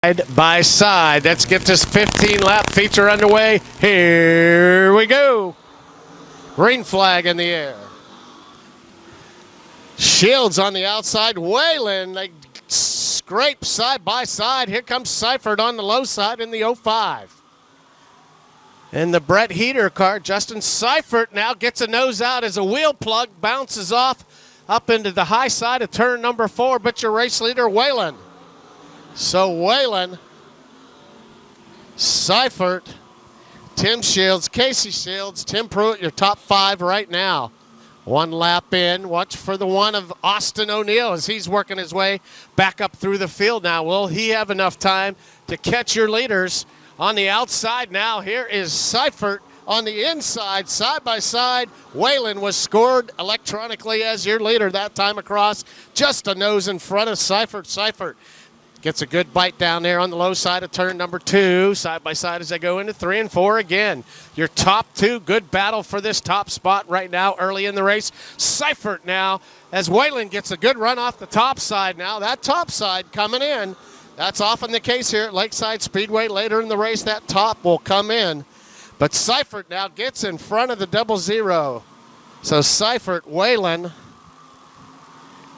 By side. Let's get this 15-lap feature underway. Here we go. Green flag in the air. Shields on the outside. Whalen, they scrape side by side. Here comes Seifert on the low side in the 05. In the Brett Heater car, Justin Seifert now gets a nose out as a wheel plug bounces off up into the high side of turn number 4, but your race leader, Whalen. So Whalen, Seifert, Tim Shields, Casey Shields, Tim Pruitt, your top 5 right now. One lap in. Watch for the one of Austin O'Neill as he's working his way back up through the field now. Will he have enough time to catch your leaders on the outside now? Here is Seifert on the inside, side by side. Whalen was scored electronically as your leader that time across. Just a nose in front of Seifert. Seifert gets a good bite down there on the low side of turn number 2, side by side as they go into 3 and 4 again. Your top 2, good battle for this top spot right now early in the race. Seifert now, as Whalen gets a good run off the top side now. That top side coming in. That's often the case here at Lakeside Speedway. Later in the race, that top will come in. But Seifert now gets in front of the 00. So Seifert, Whalen.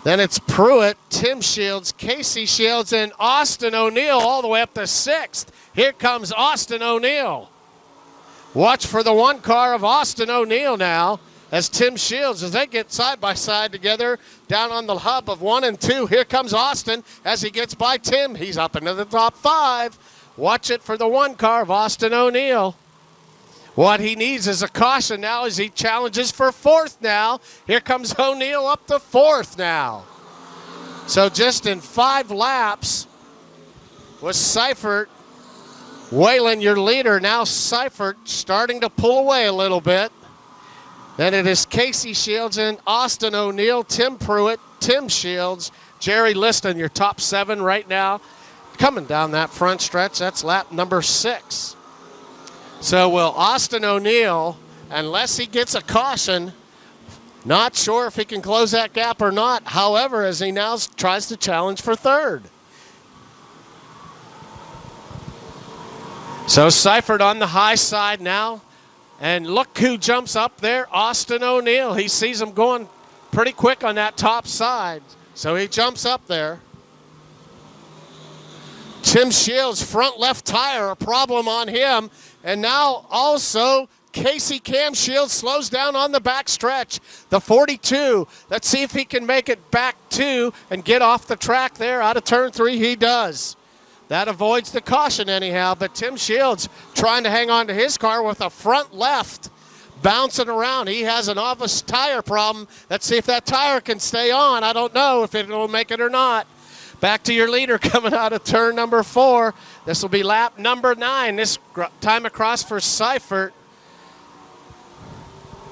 Then it's Pruitt, Tim Shields, Casey Shields, and Austin O'Neill all the way up to 6th. Here comes Austin O'Neill. Watch for the one car of Austin O'Neill now as Tim Shields, as they get side by side together down on the hub of 1 and 2. Here comes Austin as he gets by Tim. He's up into the top 5. Watch it for the one car of Austin O'Neill. What he needs is a caution now as he challenges for 4th now. Here comes O'Neill up to 4th now. So just in 5 laps was Seifert. Whalen, your leader. Now Seifert starting to pull away a little bit. Then it is Casey Shields and Austin O'Neill, Tim Pruitt, Tim Shields, Jerry Liston, your top 7 right now. Coming down that front stretch, that's lap number 6. So will Austin O'Neill, unless he gets a caution, not sure if he can close that gap or not. However, as he now tries to challenge for 3rd. So Seifert on the high side now. And look who jumps up there, Austin O'Neill. He sees him going pretty quick on that top side. So he jumps up there. Tim Shields, front left tire, a problem on him. And now also Casey Cam Shields slows down on the back stretch. The 42. Let's see if he can make it back 2 and get off the track there. Out of turn 3, he does. That avoids the caution anyhow. But Tim Shields trying to hang on to his car with a front left bouncing around. He has an obvious tire problem. Let's see if that tire can stay on. I don't know if it'll make it or not. Back to your leader coming out of turn number 4. This will be lap number 9. This time across for Seifert.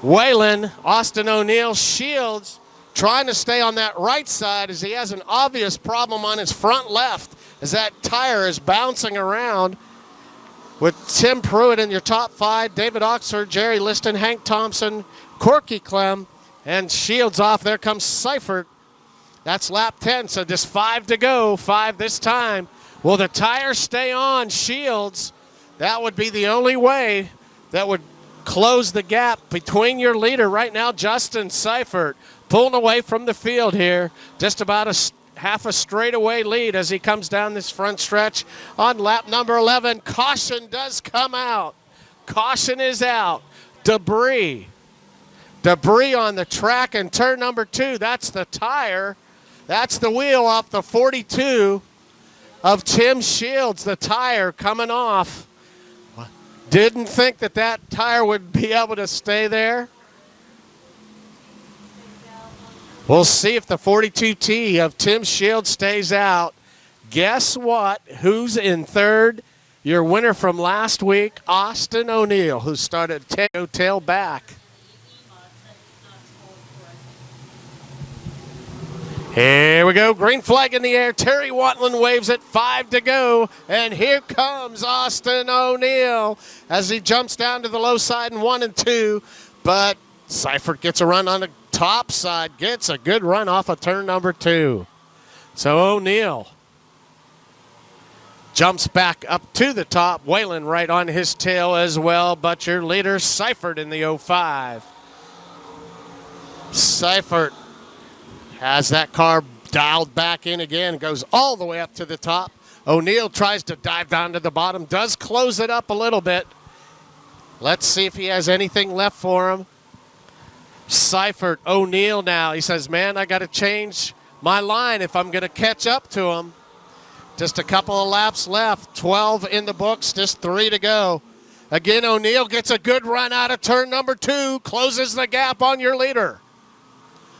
Whalen, Austin O'Neill, Shields trying to stay on that right side as he has an obvious problem on his front left as that tire is bouncing around. With Tim Pruitt in your top 5, David Oxford, Jerry Liston, Hank Thompson, Corky Clem, and Shields off. There comes Seifert. That's lap 10, so just 5 to go, 5 this time. Will the tire stay on Shields? That would be the only way that would close the gap between your leader right now, Justin Seifert, pulling away from the field here. Just about half a straightaway lead as he comes down this front stretch on lap number 11. Caution does come out. Caution is out. Debris on the track in turn number 2. That's the tire. That's the wheel off the 42 of Tim Shields. The tire coming off. Didn't think that tire would be able to stay there. We'll see if the 42T of Tim Shields stays out. Guess what? Who's in 3rd? Your winner from last week, Austin O'Neill, who started tail back. Here we go, green flag in the air. Terry Watland waves it, 5 to go. And here comes Austin O'Neill as he jumps down to the low side in 1 and 2. But Seifert gets a run on the top side, gets a good run off of turn number 2. So O'Neill jumps back up to the top. Whalen right on his tail as well, but your leader, Seifert, in the 05. Seifert has that car dialed back in again, goes all the way up to the top. O'Neill tries to dive down to the bottom, does close it up a little bit. Let's see if he has anything left for him. Seifert, O'Neill now. He says, man, I got to change my line if I'm going to catch up to him. Just a couple of laps left. 12 in the books, just 3 to go. Again, O'Neill gets a good run out of turn number 2, closes the gap on your leader.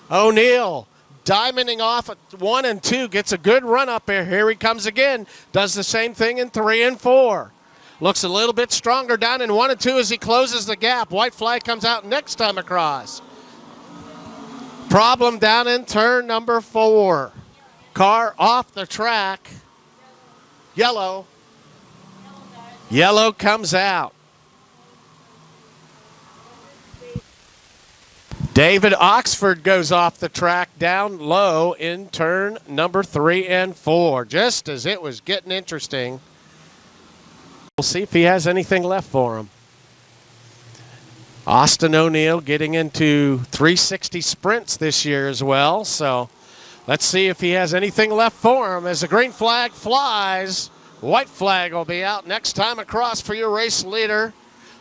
O'Neill diamonding off at 1 and 2, gets a good run up there. Here he comes again. Does the same thing in 3 and 4. Looks a little bit stronger down in 1 and 2 as he closes the gap. White flag comes out next time across. Problem down in turn number 4. Car off the track. Yellow. Yellow comes out. David Oxford goes off the track down low in turn number 3 and 4. Just as it was getting interesting. We'll see if he has anything left for him. Austin O'Neill getting into 360 sprints this year as well. So let's see if he has anything left for him as the green flag flies. White flag will be out next time across for your race leader.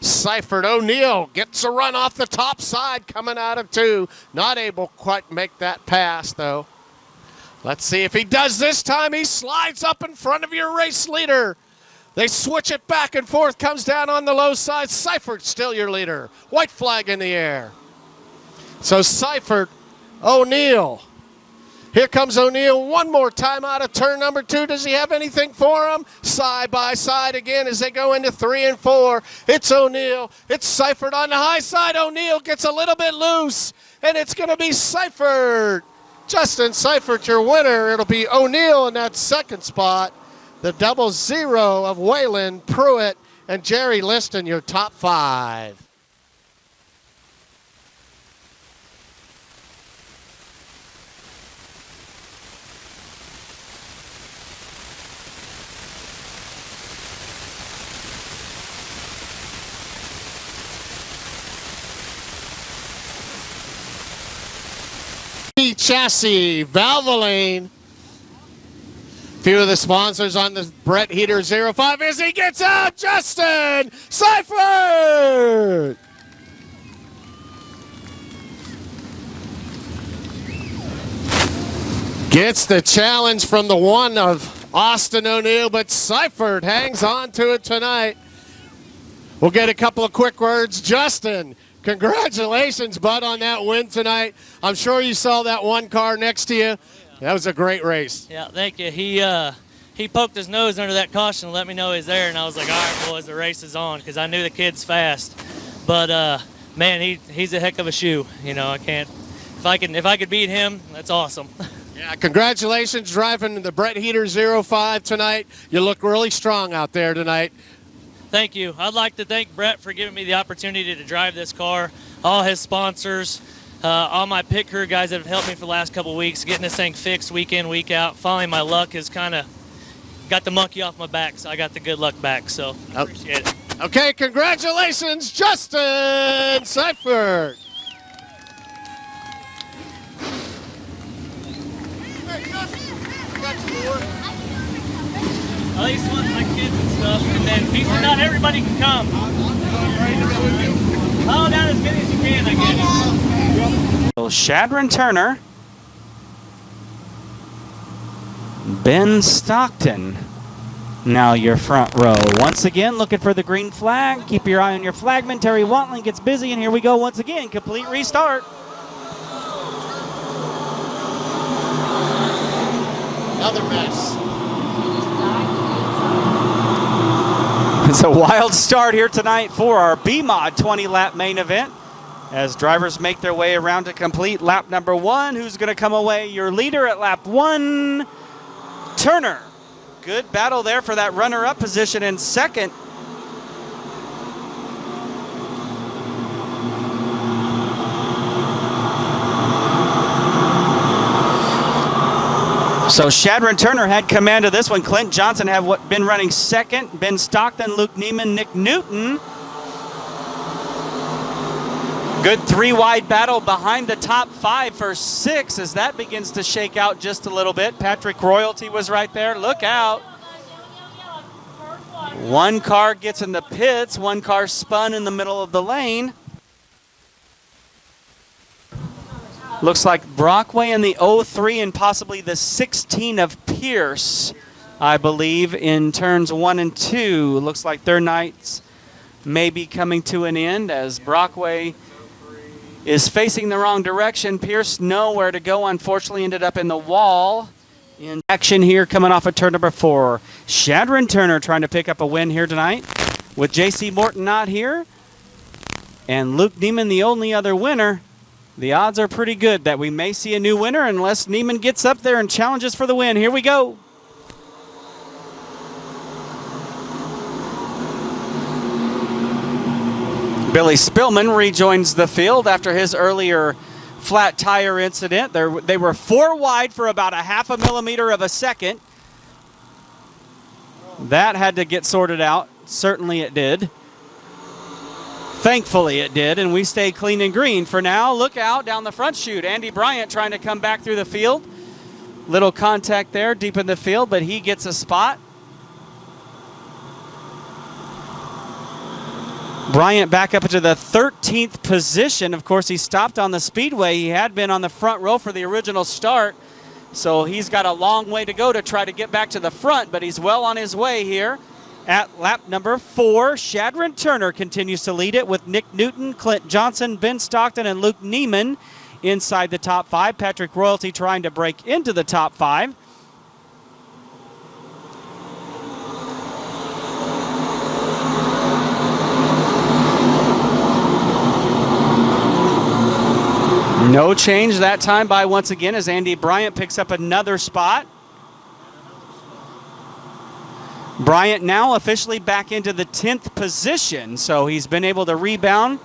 Seifert. O'Neill gets a run off the top side coming out of 2. Not able to quite make that pass though. Let's see if he does this time. He slides up in front of your race leader. They switch it back and forth, comes down on the low side. Seifert still your leader. White flag in the air. So Seifert, O'Neill. Here comes O'Neill one more time out of turn number 2. Does he have anything for him? Side by side again as they go into 3 and 4. It's O'Neill. It's Seifert on the high side. O'Neill gets a little bit loose, and it's going to be Seifert. Justin Seifert, your winner. It'll be O'Neill in that second spot. The 00 of Whalen, Pruitt, and Jerry Liston, your top 5. Chassis, Valvoline. Few of the sponsors on the Brett Heater 05 as he gets out. Justin Seifert. Gets the challenge from the 1 of Austin O'Neill, but Seifert hangs on to it tonight. We'll get a couple of quick words. Justin, congratulations, bud, on that win tonight. I'm sure you saw that one car next to you. That was a great race. Yeah, thank you. He poked his nose under that caution and let me know he's there, and I was like, all right, boys, the race is on, because I knew the kid's fast. But man, he's a heck of a shoe. You know, I can't. If I could beat him, that's awesome. Yeah, congratulations driving the Brett Heater 05 tonight. You look really strong out there tonight. Thank you. I'd like to thank Brett for giving me the opportunity to drive this car, all his sponsors, all my pit crew guys that have helped me for the last couple of weeks, getting this thing fixed week in, week out. Finally, my luck has kind of got the monkey off my back, so I got the good luck back, so I appreciate it. Okay, congratulations, Justin Seifert. At least one of my kids and stuff, and then he said not everybody can come. Follow down as many as you can, I guess. Shadron Turner, Ben Stockton, now your front row. Once again, looking for the green flag. Keep your eye on your flagman. Terry Wantling gets busy, and here we go once again. Complete restart. Another mess. It's a wild start here tonight for our B-Mod 20-lap main event as drivers make their way around to complete lap number 1. Who's going to come away your leader at lap 1? Turner. Good battle there for that runner-up position in second. So Shadron Turner had command of this one. Clint Johnson had been running second. Ben Stockton, Luke Neiman, Nick Newton. Good three-wide battle behind the top 5 for 6 as that begins to shake out just a little bit. Patrick Royalty was right there. Look out. One car gets in the pits. One car spun in the middle of the lane. Looks like Brockway in the 03 and possibly the 16 of Pierce, I believe, in turns 1 and 2. Looks like their nights may be coming to an end as Brockway is facing the wrong direction. Pierce nowhere to go, unfortunately, ended up in the wall. In action here coming off of turn number 4. Shadron Turner trying to pick up a win here tonight with J.C. Morton not here. And Luke Neiman the only other winner. The odds are pretty good that we may see a new winner unless Neiman gets up there and challenges for the win. Here we go. Billy Spillman rejoins the field after his earlier flat tire incident. They were 4 wide for about a half a millimeter of a second. That had to get sorted out. Certainly it did. Thankfully it did, and we stay clean and green. For now, look out down the front chute. Andy Bryant trying to come back through the field. Little contact there deep in the field, but he gets a spot. Bryant back up into the 13th position. Of course, he stopped on the Speedway. He had been on the front row for the original start, so he's got a long way to go to try to get back to the front, but he's well on his way here. At lap number 4, Shadron Turner continues to lead it with Nick Newton, Clint Johnson, Ben Stockton, and Luke Neiman inside the top 5. Patrick Royalty trying to break into the top 5. No change that time by once again as Andy Bryant picks up another spot. Bryant now officially back into the 10th position, so he's been able to rebound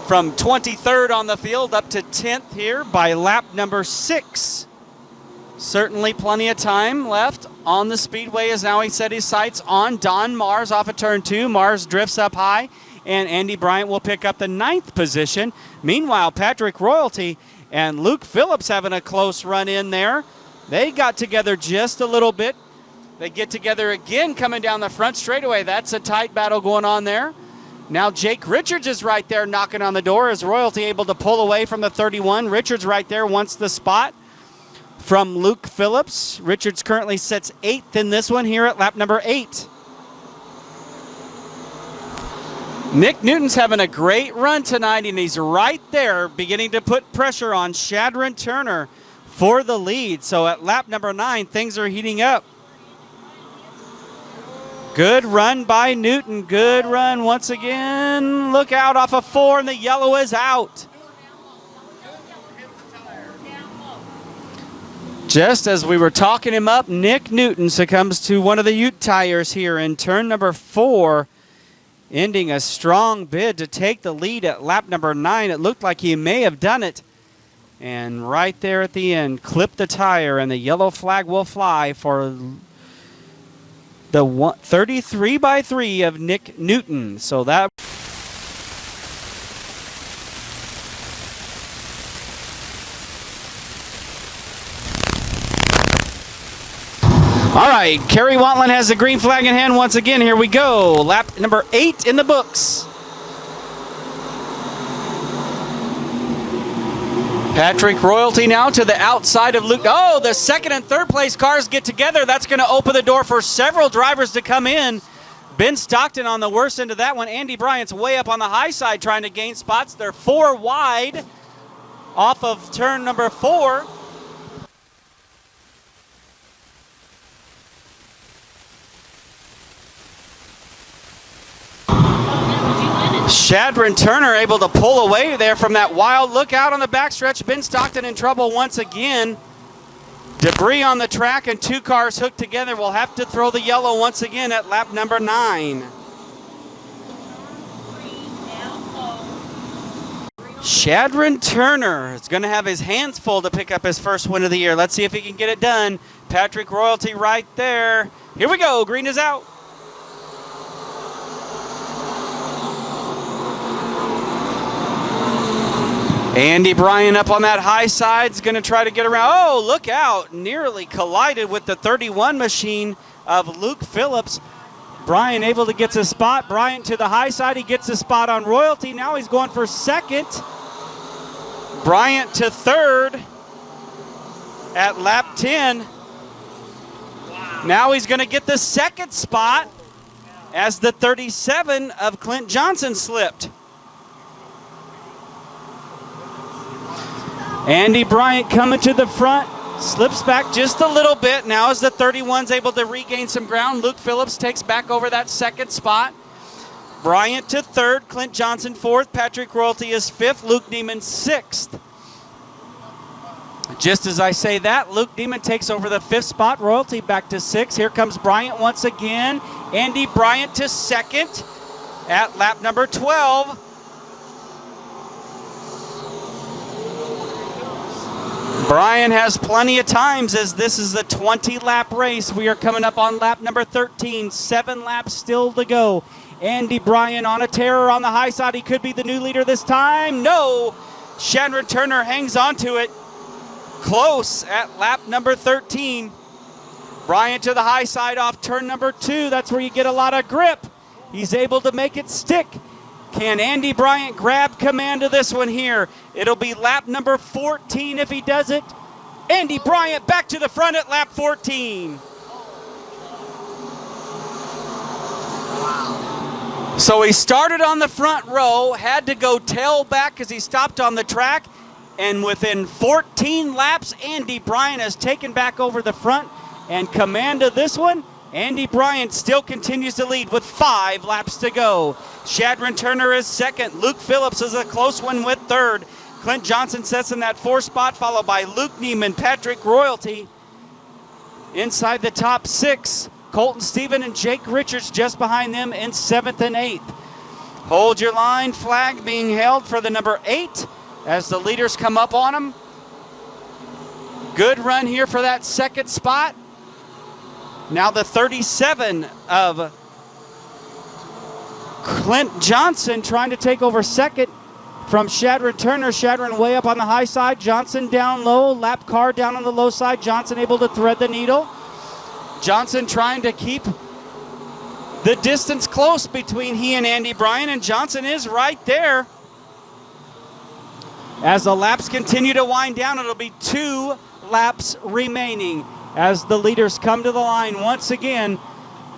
from 23rd on the field up to 10th here by lap number 6. Certainly plenty of time left on the Speedway as now he set his sights on Don Mars off of turn 2. Mars drifts up high, and Andy Bryant will pick up the 9th position. Meanwhile, Patrick Royalty and Luke Phillips having a close run in there. They got together just a little bit. They get together again coming down the front straightaway. That's a tight battle going on there. Now Jake Richards is right there knocking on the door. Is Royalty able to pull away from the 31? Richards right there wants the spot from Luke Phillips. Richards currently sits 8th in this one here at lap number 8. Nick Newton's having a great run tonight, and he's right there beginning to put pressure on Shadron Turner for the lead. So at lap number 9, things are heating up. Good run by Newton. Good run once again. Look out off of 4, and the yellow is out. Just as we were talking him up, Nick Newton succumbs to one of the Ute tires here in turn number 4, ending a strong bid to take the lead at lap number 9. It looked like he may have done it. And right there at the end, clip the tire, and the yellow flag will fly for the 33x3 of Nick Newton. So that... All right, Kerry Wantland has the green flag in hand once again. Here we go. Lap number 8 in the books. Patrick Royalty now to the outside of Luke. Oh, the second and third place cars get together. That's going to open the door for several drivers to come in. Ben Stockton on the worst end of that one. Andy Bryant's way up on the high side trying to gain spots. They're 4 wide off of turn number 4. Shadron Turner able to pull away there from that wild look out on the backstretch. Ben Stockton in trouble once again. Debris on the track and 2 cars hooked together. We'll have to throw the yellow once again at lap number 9. Shadron Turner is going to have his hands full to pick up his first win of the year. Let's see if he can get it done. Patrick Royalty right there. Here we go. Green is out. Andy Bryant up on that high side is going to try to get around. Oh, look out. Nearly collided with the 31 machine of Luke Phillips. Bryant able to get a spot. Bryant to the high side. He gets a spot on Royalty. Now he's going for second. Bryant to third at lap 10. Wow. Now he's going to get the second spot as the 37 of Clint Johnson slipped. Andy Bryant coming to the front, slips back just a little bit. Now as the 31's able to regain some ground, Luke Phillips takes back over that second spot. Bryant to third, Clint Johnson fourth, Patrick Royalty is fifth, Luke Neiman sixth. Just as I say that, Luke Neiman takes over the fifth spot, Royalty back to sixth. Here comes Bryant once again. Andy Bryant to second at lap number 12. Bryant has plenty of times as this is a 20-lap race. We are coming up on lap number 13. 7 laps still to go. Andy Bryant on a tear on the high side. He could be the new leader this time. No. Shadron Turner hangs on to it. Close at lap number 13. Bryant to the high side off turn number 2. That's where you get a lot of grip. He's able to make it stick. Can Andy Bryant grab command of this one here? It'll be lap number 14 if he does it. Andy Bryant back to the front at lap 14. So he started on the front row, had to go tail back because he stopped on the track, and within 14 laps, Andy Bryant has taken back over the front and command of this one. Andy Bryant still continues to lead with 5 laps to go. Shadron Turner is second. Luke Phillips is a close one with third. Clint Johnson sits in that 4th spot, followed by Luke Neiman, Patrick Royalty. Inside the top 6, Colton Stephen and Jake Richards just behind them in 7th and 8th. Hold your line, flag being held for the number 8 as the leaders come up on them. Good run here for that 2nd spot. Now the 37 of Clint Johnson trying to take over second from Shadron Turner. Shadron way up on the high side. Johnson down low. Lap car down on the low side. Johnson able to thread the needle. Johnson trying to keep the distance close between he and Andy Bryant, and Johnson is right there. As the laps continue to wind down, it'll be 2 laps remaining. As the leaders come to the line once again,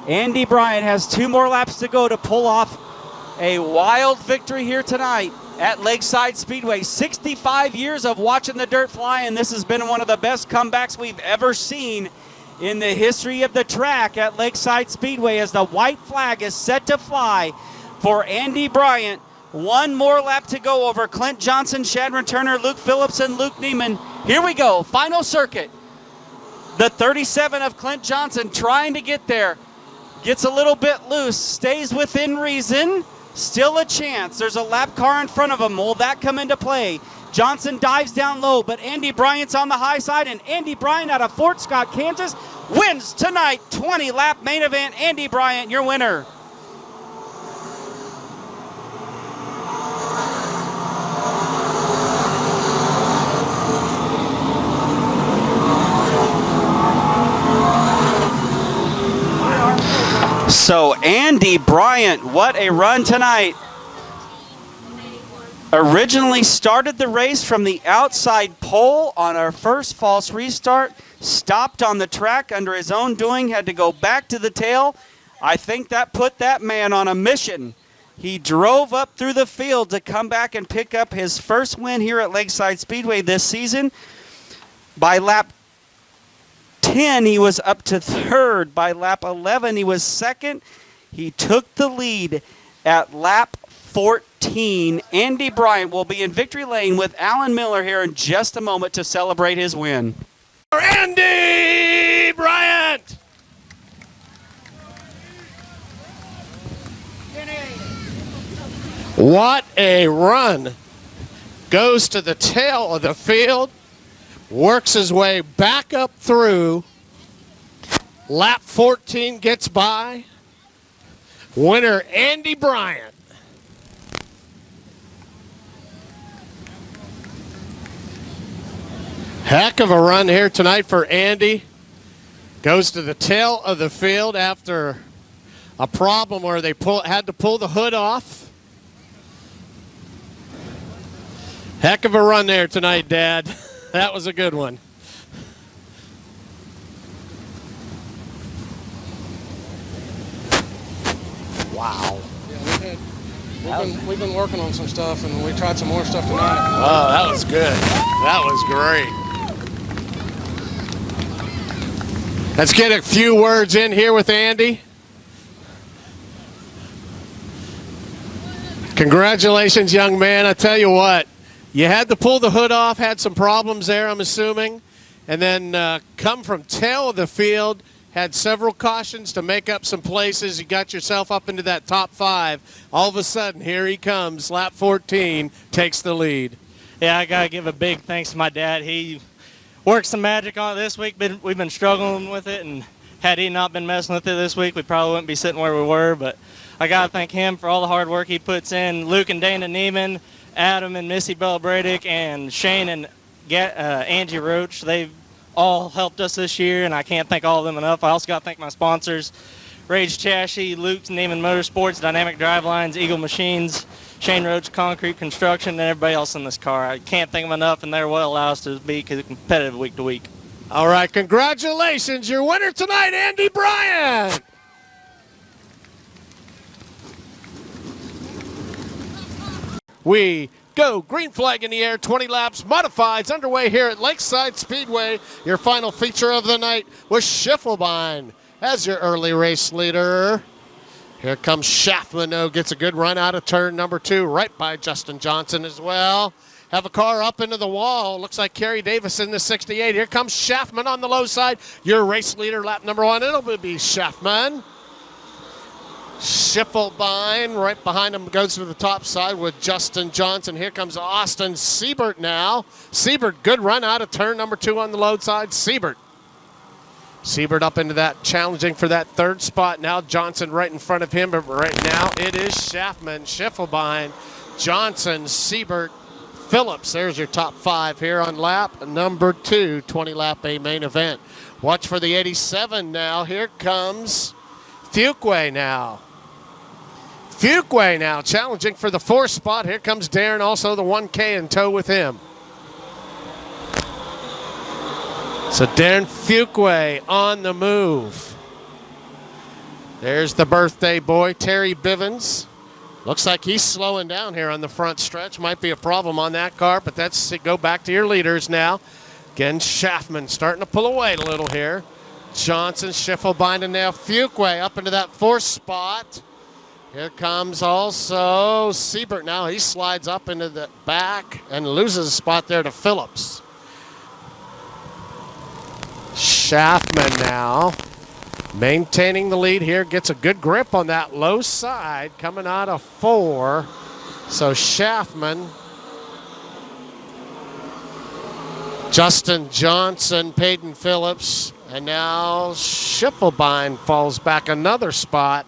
Andy Bryant has 2 more laps to go to pull off a wild victory here tonight at Lakeside Speedway. 65 years of watching the dirt fly, and this has been one of the best comebacks we've ever seen in the history of the track at Lakeside Speedway as the white flag is set to fly for Andy Bryant. 1 more lap to go over Clint Johnson, Shadron Turner, Luke Phillips, and Luke Neiman. Here we go, final circuit. The 37 of Clint Johnson trying to get there. Gets a little bit loose, stays within reason. Still a chance. There's a lap car in front of him. Will that come into play? Johnson dives down low, but Andy Bryant's on the high side, and Andy Bryant out of Fort Scott, Kansas, wins tonight. 20-lap main event. Andy Bryant, your winner. So Andy Bryant, what a run tonight. Originally started the race from the outside pole on our first false restart. Stopped on the track under his own doing, had to go back to the tail. I think that put that man on a mission. He drove up through the field to come back and pick up his first win here at Lakeside Speedway this season. By lap 10, he was up to third. By lap 11, he was second. He took the lead at lap 14. Andy Bryant will be in victory lane with Alan Miller here in just a moment to celebrate his win. Andy Bryant! What a run goes to the tail of the field, works his way back up through. Lap 14 gets by. Winner Andy Bryant. Heck of a run here tonight for Andy. Goes to the tail of the field after a problem where they had to pull the hood off. Heck of a run there tonight, Dad. That was a good one. Wow. Yeah, we've been working on some stuff, and we tried some more stuff tonight. Oh, that was good. That was great. Let's get a few words in here with Andy. Congratulations, young man. I tell you what, you had to pull the hood off, had some problems there, I'm assuming, and then come from tail of the field, had several cautions to make up some places. You got yourself up into that top 5. All of a sudden, here he comes. Lap 14 takes the lead. Yeah, I got to give a big thanks to my dad. He worked some magic on it this week. We've been struggling with it, and had he not been messing with it this week, we probably wouldn't be sitting where we were. But I got to thank him for all the hard work he puts in. Luke and Dana Neiman, Adam and Missy Bell-Bradick, and Shane and Angie Roach. They've all helped us this year, and I can't thank all of them enough. I also got to thank my sponsors, Rage Chassis, Luke Neiman Motorsports, Dynamic Drivelines, Eagle Machines, Shane Roach Concrete Construction, and everybody else in this car. I can't thank them enough, and they're what allow us to be competitive week to week. All right, congratulations. Your winner tonight, Andy Bryant. We go. Green flag in the air, 20 laps, modifieds underway here at Lakeside Speedway. Your final feature of the night was Schiffelbein as your early race leader. Here comes Schaffman, though, gets a good run out of turn number 2, right by Justin Johnson as well. Have a car up into the wall. Looks like Kerry Davis in the 68. Here comes Schaffman on the low side. Your race leader, lap number 1. It'll be Schaffman. Schiffelbein right behind him goes to the top side with Justin Johnson. Here comes Austin Siebert now. Siebert, good run out of turn number 2 on the low side. Siebert up into that, challenging for that 3rd spot. Now Johnson right in front of him, but right now it is Schaffman, Schiffelbein, Johnson, Siebert, Phillips. There's your top 5 here on lap number 2, 20-lap A main event. Watch for the 87 now. Here comes Fuquay now. Fuquay now challenging for the 4th spot. Here comes Darren, also the 1K in tow with him. So Darren Fuquay on the move. There's the birthday boy, Terry Bivens. Looks like he's slowing down here on the front stretch. Might be a problem on that car, but that's it. Go back to your leaders now. Again, Schaffman starting to pull away a little here. Johnson, Schiffelbein, and now Fuquay up into that 4th spot. Here comes also Siebert now. He slides up into the back and loses a spot there to Phillips. Schaffman now maintaining the lead here. Gets a good grip on that low side coming out of 4. So Schaffman, Justin Johnson, Peyton Phillips, and now Schiffelbein falls back another spot.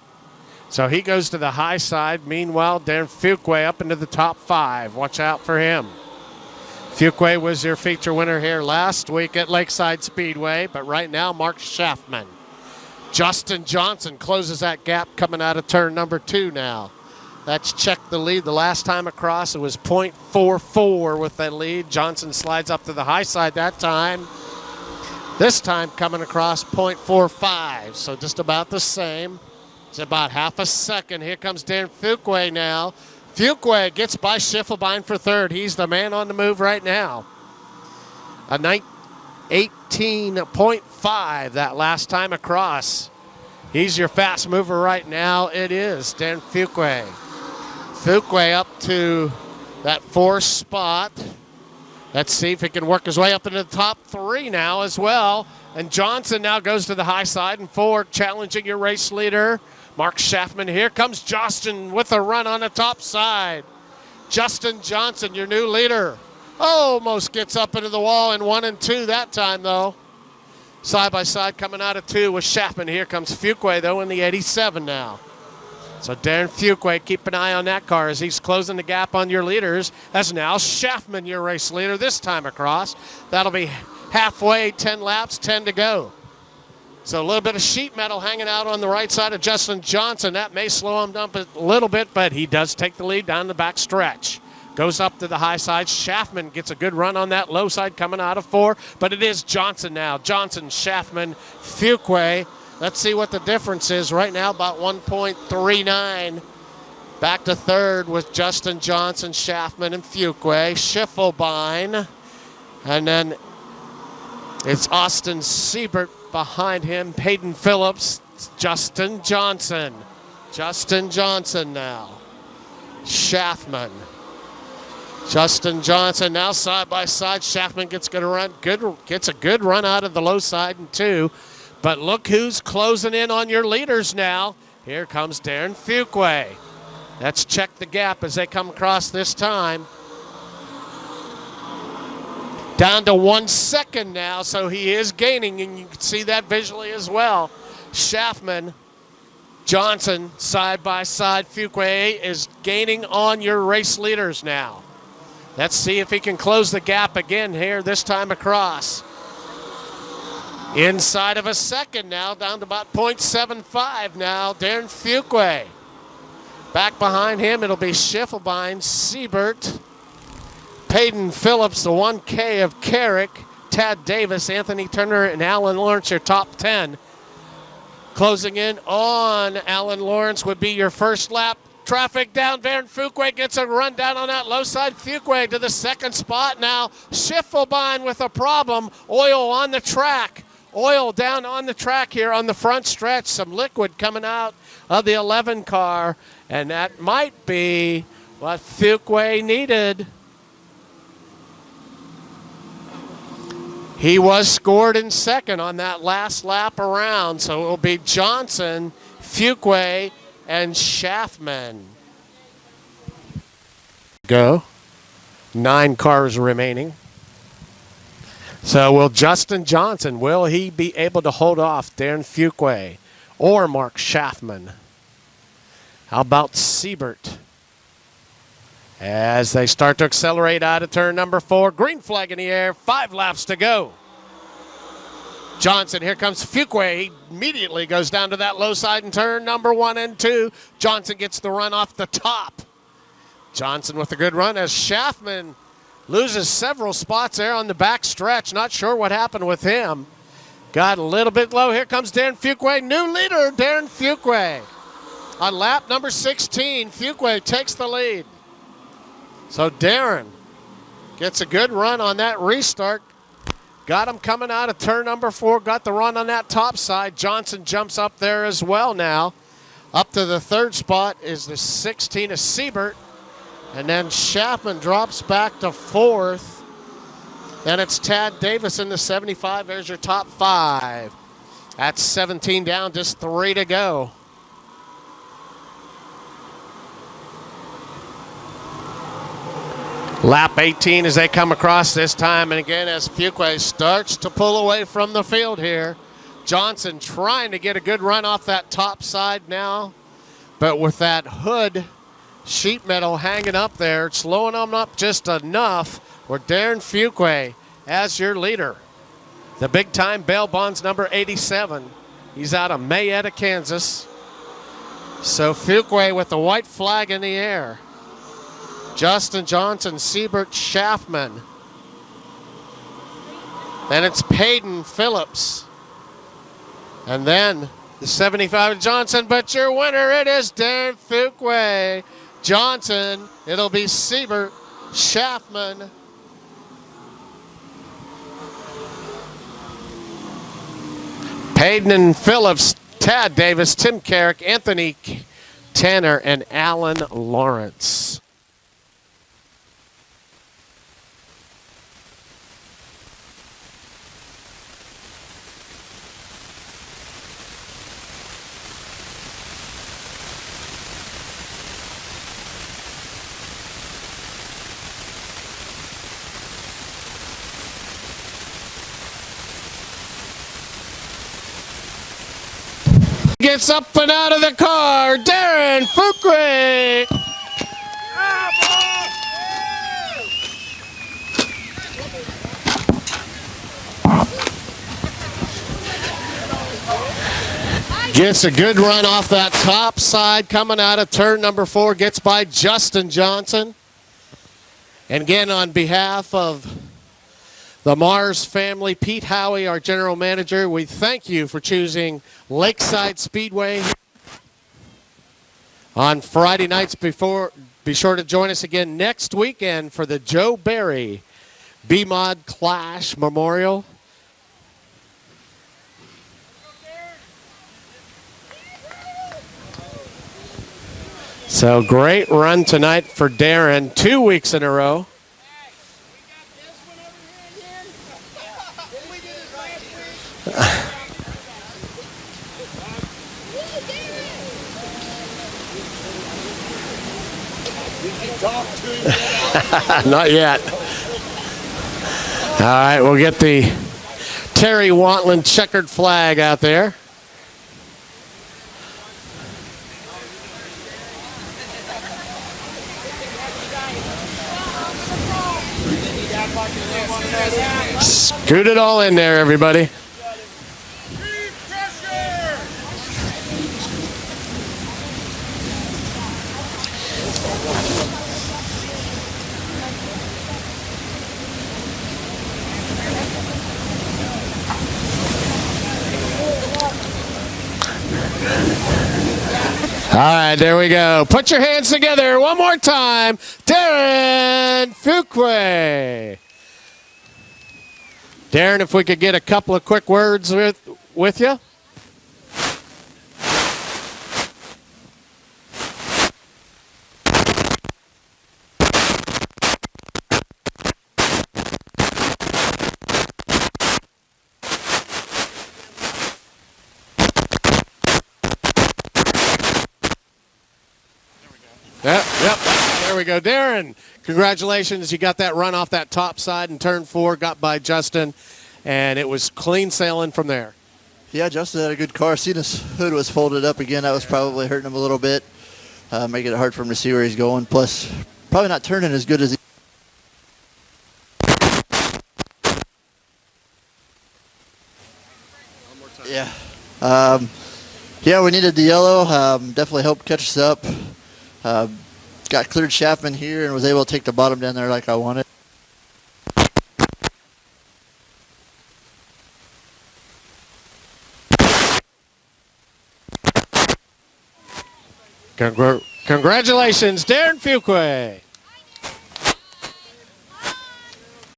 So he goes to the high side. Meanwhile, Darren Fuquay up into the top 5. Watch out for him. Fuquay was your feature winner here last week at Lakeside Speedway, but right now, Mark Schaffman. Justin Johnson closes that gap coming out of turn number 2 now. That's checked the lead. The last time across, it was .44 with that lead. Johnson slides up to the high side that time. This time coming across .45, so just about the same. It's about half a second. Here comes Darren Fuquay now. Fuquay gets by Schiffelbein for 3rd. He's the man on the move right now. A 18.5 that last time across. He's your fast mover right now. It is Darren Fuquay. Fuquay up to that 4th spot. Let's see if he can work his way up into the top 3 now as well. And Johnson now goes to the high side and 4, challenging your race leader, Mark Schaffman. Here comes Justin with a run on the top side. Justin Johnson, your new leader. Almost gets up into the wall in 1 and 2 that time, though. Side by side coming out of 2 with Chapman. Here comes Fuqua, though, in the 87 now. So Darren Fuqua, keep an eye on that car as he's closing the gap on your leaders. As now Schaffman, your race leader, this time across. That'll be halfway, 10 laps, 10 to go. So a little bit of sheet metal hanging out on the right side of Justin Johnson. That may slow him down a little bit, but he does take the lead down the back stretch. Goes up to the high side. Schaffman gets a good run on that low side coming out of 4, but it is Johnson now. Johnson, Schaffman, Fuqua. Let's see what the difference is right now, about 1.39. Back to third with Justin Johnson, Schaffman, and Fuqua. Schiffelbein. And then it's Austin Siebert behind him. Peyton Phillips, Justin Johnson. Justin Johnson now. Schaffman. Justin Johnson now side by side. Schaffman gets a good run out of the low side in 2. But look who's closing in on your leaders now. Here comes Darren Fuqua. Let's check the gap as they come across this time. Down to 1 second now, so he is gaining, and you can see that visually as well. Schaffman, Johnson, side by side. Fuqua is gaining on your race leaders now. Let's see if he can close the gap again here, this time across. Inside of a second now, down to about 0.75 now, Darren Fuqua. Back behind him, it'll be Schiffelbein, Siebert, Peyton Phillips, the 1K of Carrick, Tad Davis, Anthony Turner, and Alan Lawrence, your top 10. Closing in on Alan Lawrence would be your first lap. Traffic down. Darren Fuqua gets a run down on that low side. Fuqua to the second spot now. Schiffelbein with a problem. Oil on the track. Oil down on the track here on the front stretch. Some liquid coming out of the 11 car. And that might be what Fuqua needed. He was scored in second on that last lap around. So it will be Johnson, Fuqua, and Schaffman. Go. 9 cars remaining. So will Justin Johnson, will he be able to hold off Darren Fuqua or Mark Schaffman? How about Siebert? As they start to accelerate out of turn number 4. Green flag in the air. 5 laps to go. Johnson, here comes Fuqua. He immediately goes down to that low side in turn number 1 and 2. Johnson gets the run off the top. Johnson with a good run as Schaffman loses several spots there on the back stretch. Not sure what happened with him. Got a little bit low. Here comes Darren Fuqua. New leader, Darren Fuqua. On lap number 16, Fuqua takes the lead. So Darren gets a good run on that restart. Got him coming out of turn number 4. Got the run on that top side. Johnson jumps up there as well now. Up to the third spot is the 16 of Siebert. And then Schaffman drops back to 4th. Then it's Tad Davis in the 75. There's your top 5. That's 17 down, just 3 to go. Lap 18 as they come across this time. And again, as Fuqua starts to pull away from the field here. Johnson trying to get a good run off that top side now. But with that hood sheet metal hanging up there, it's slowing them up just enough for Darren Fuqua as your leader. The big time bail bonds number 87. He's out of Mayetta, Kansas. So Fuqua with the white flag in the air. Justin Johnson, Siebert, Schaffman. Then it's Peyton Phillips. And then the 75 Johnson, but your winner, it is Darren Fuqua. Johnson, it'll be Siebert, Schaffman. Peyton and Phillips, Tad Davis, Tim Carrick, Anthony Tanner, and Alan Lawrence. gets up and out of the car. Darren Fuqua. Gets a good run off that top side coming out of turn number 4. Gets by Justin Johnson. And again, on behalf of the Mars family, Pete Howie, our general manager, we thank you for choosing Lakeside Speedway on Friday nights. Be sure to join us again next weekend for the Joe Barry B-Mod Clash Memorial. So great run tonight for Darren, 2 weeks in a row. Not yet. All right, we'll get the Terry Wantland checkered flag out there. Scoot it all in there, everybody. All right, there we go. Put your hands together one more time. Darren Fuqua. Darren, if we could get a couple of quick words with you. Yep, there we go. Darren, congratulations. You got that run off that top side in turn 4, got by Justin, and it was clean sailing from there. Yeah, Justin had a good car. Seen his hood was folded up again. That was probably hurting him a little bit, making it hard for him to see where he's going. Plus, probably not turning as good as he. Yeah. Yeah, we needed the yellow. Definitely helped catch us up. Got cleared Chapman here and was able to take the bottom down there like I wanted. Congratulations, Darren Fuqua.